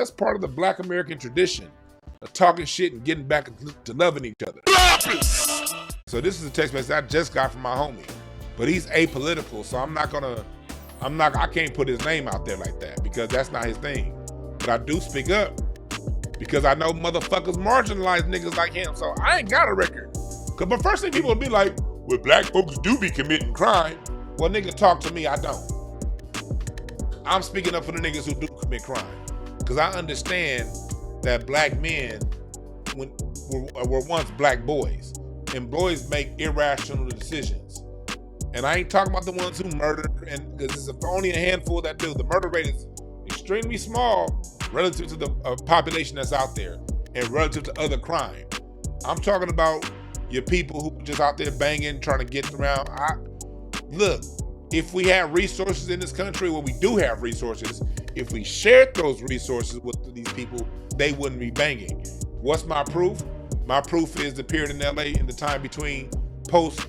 That's part of the Black American tradition of talking shit and getting back to loving each other. So this is a text message I just got from my homie, but he's apolitical, so I can't put his name out there like that because that's not his thing. But I do speak up because I know motherfuckers marginalize niggas like him, so I ain't got a record. Cause the first thing people will be like, well, black folks do be committing crime. Well, nigga, talk to me, I don't. I'm speaking up for the niggas who do commit crime. Cause I understand that black men were once black boys, and boys make irrational decisions. And I ain't talking about the ones who murder, and because it's only a handful that do. The murder rate is extremely small relative to the population that's out there and relative to other crime. I'm talking about your people who just out there banging, trying to get around. Look, if we have resources in this country, well, we do have resources. If we shared those resources with these people, they wouldn't be banging. What's my proof? My proof is the period in LA in the time between post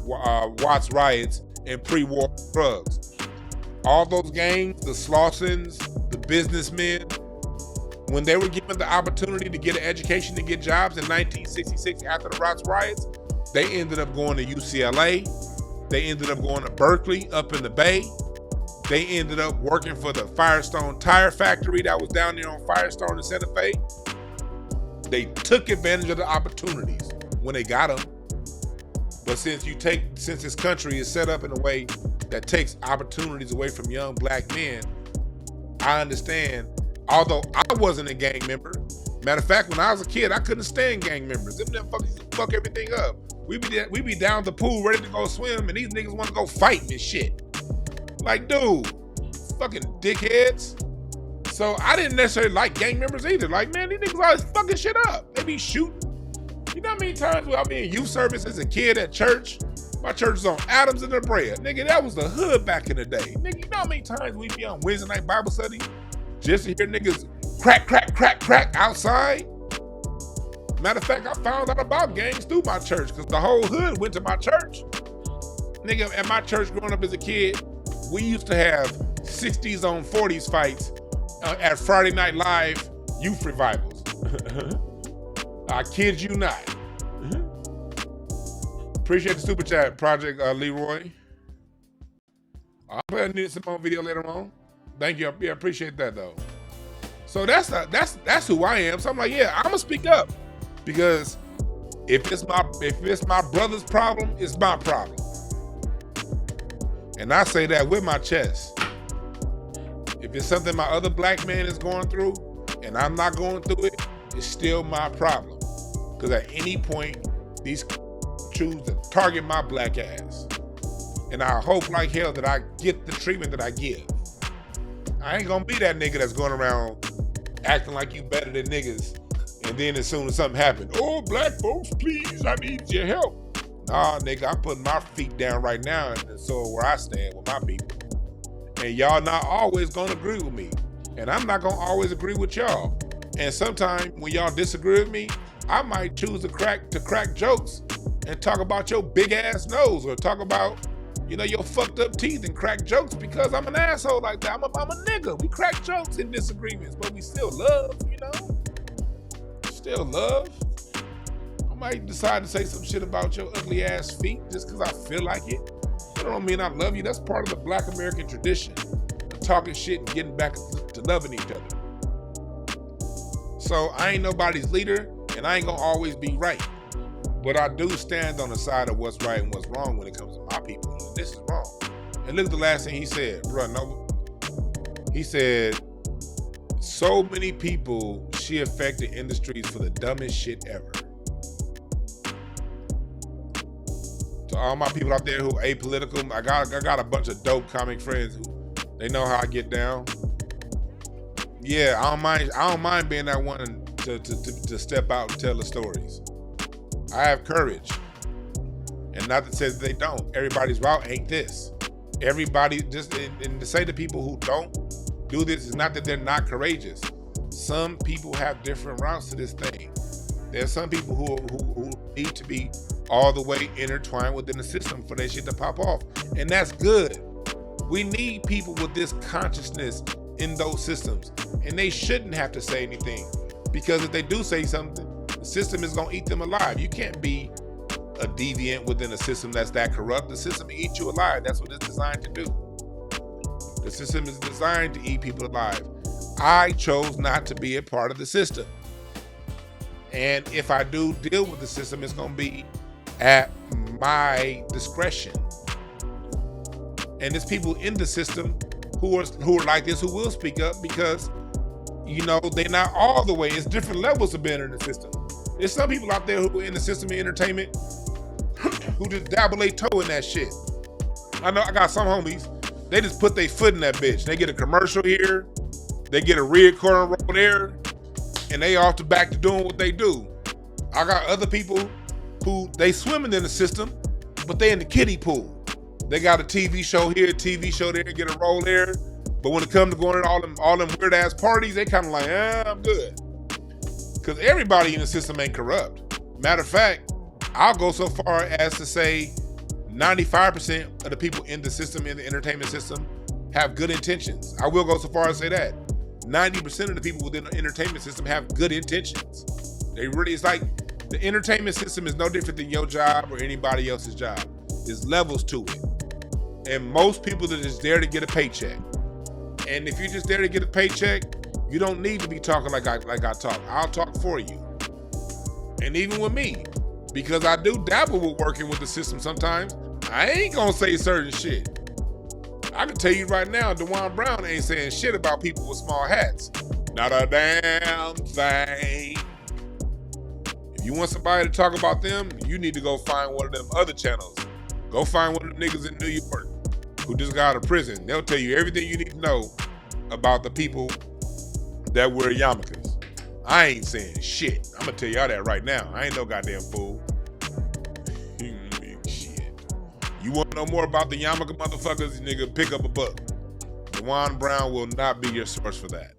Watts riots and pre-war drugs. All those gangs, the Slausons, the businessmen, when they were given the opportunity to get an education and get jobs in 1966 after the Watts riots, they ended up going to UCLA. They ended up going to Berkeley up in the Bay. They ended up working for the Firestone Tire Factory that was down there on Firestone in Santa Fe. They took advantage of the opportunities when they got them. But since this country is set up in a way that takes opportunities away from young black men, I understand. Although I wasn't a gang member. Matter of fact, when I was a kid, I couldn't stand gang members. Them fuckers fuck everything up. We be down at the pool ready to go swim, and these niggas want to go fight and shit. Like, dude, fucking dickheads. So I didn't necessarily like gang members either. Like, man, these niggas always fucking shit up. They be shooting. You know how many times when I be in youth service as a kid at church? My church was on Adams and La Brea. Nigga, that was the hood back in the day. Nigga, you know how many times we be on Wednesday night Bible study just to hear niggas crack, crack, crack, crack outside? Matter of fact, I found out about gangs through my church because the whole hood went to my church. Nigga, at my church growing up as a kid, we used to have 60s on 40s fights at Friday Night Live youth revivals. I kid you not. Appreciate the super chat, Project Leroy. I'll play a new Simone video later on. Thank you. Yeah, appreciate that though. So that's who I am. So I'm like, yeah, I'm gonna speak up because if it's my brother's problem, it's my problem. And I say that with my chest. If it's something my other black man is going through and I'm not going through it, it's still my problem. Because at any point, these choose to target my black ass. And I hope like hell that I get the treatment that I give. I ain't gonna be that nigga that's going around acting like you better than niggas. And then as soon as something happens, oh, black folks, please, I need your help. Nah, nigga, I'm putting my feet down right now and so where I stand with my people. And y'all not always gonna agree with me. And I'm not gonna always agree with y'all. And sometimes when y'all disagree with me, I might choose to crack jokes and talk about your big ass nose or talk about, you know, your fucked up teeth and crack jokes because I'm an asshole like that. I'm a nigga. We crack jokes in disagreements, but we still love, you know? Still love. I might decide to say some shit about your ugly ass feet just because I feel like it. That don't mean I love you. That's part of the Black American tradition of talking shit and getting back to loving each other. So I ain't nobody's leader and I ain't gonna always be right. But I do stand on the side of what's right and what's wrong when it comes to my people. And this is wrong. And look at the last thing he said, bro. No, he said, so many people she affected industries for the dumbest shit ever. To all my people out there who are apolitical, I got a bunch of dope comic friends who they know how I get down. Yeah, I don't mind being that one to step out and tell the stories. I have courage. And not that says they don't. Everybody's route ain't this. Everybody just, and to say to people who don't do this is not that they're not courageous. Some people have different routes to this thing. There's some people who need to be all the way intertwined within the system for that shit to pop off. And that's good. We need people with this consciousness in those systems. And they shouldn't have to say anything, because if they do say something, the system is gonna eat them alive. You can't be a deviant within a system that's that corrupt. The system will eat you alive. That's what it's designed to do. The system is designed to eat people alive. I chose not to be a part of the system. And if I do deal with the system, it's gonna be at my discretion. And there's people in the system who are like this, who will speak up, because you know they're not all the way. It's different levels of being in the system. There's some people out there who are in the system of entertainment who just dabble their toe in that shit. I know I got some homies, they just put their foot in that bitch. They get a commercial here, they get a reoccurring role there, and they off the back to doing what they do. I got other people who they swimming in the system, but they in the kiddie pool. They got a TV show here, a TV show there, get a role there. But when it comes to going to all them weird ass parties, they kind of like, I'm good. Because everybody in the system ain't corrupt. Matter of fact, I'll go so far as to say 95% of the people in the system, in the entertainment system, have good intentions. I will go so far as to say that 90% of the people within the entertainment system have good intentions. They really, it's like the entertainment system is no different than your job or anybody else's job. There's levels to it. And most people are just there to get a paycheck. And if you're just there to get a paycheck, you don't need to be talking like I talk. I'll talk for you. And even with me, because I do dabble with working with the system sometimes, I ain't gonna say certain shit. I can tell you right now, Dwann Brown ain't saying shit about people with small hats. Not a damn thing. If you want somebody to talk about them, you need to go find one of them other channels. Go find one of them niggas in New York who just got out of prison. They'll tell you everything you need to know about the people that wear yarmulkes. I ain't saying shit. I'm gonna tell y'all that right now. I ain't no goddamn fool. Shit. You want to know more about the yarmulke motherfuckers, nigga, pick up a book. Dwann Brown will not be your source for that.